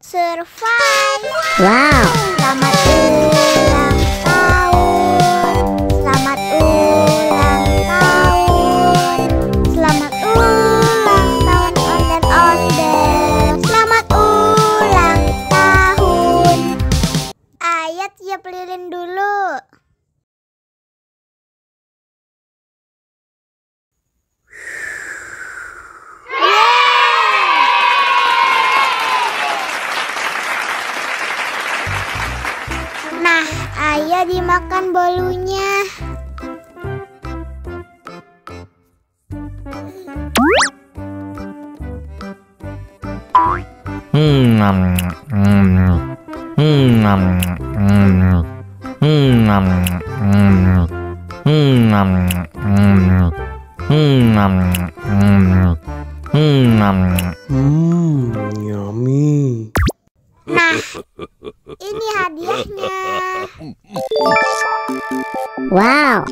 Survive. Wow. Selamat ulang tahun. Selamat ulang tahun. Selamat ulang tahun onde-onde. Selamat ulang tahun. Ayo tiup lilin dulu. Nah, ayo dimakan bolunya. Yummy. Nah, ini hadiahnya. Wow.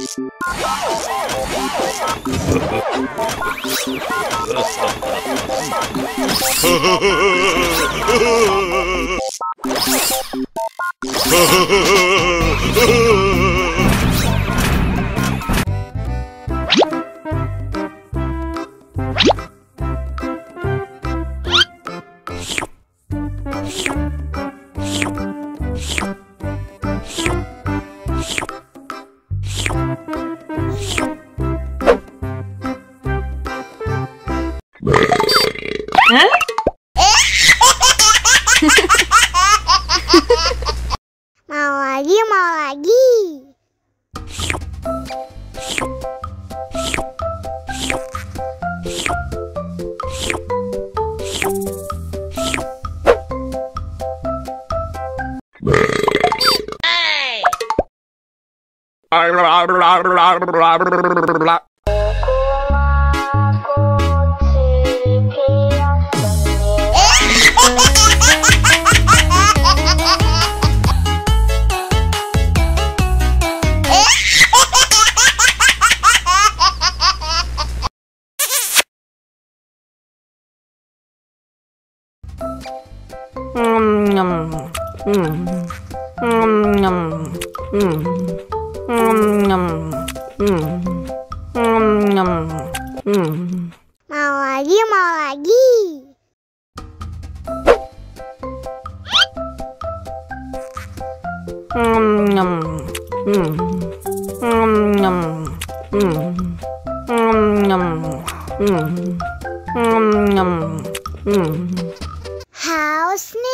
Mau lagi, mau lagi. Mau lagi, mau lagi. Haus nih.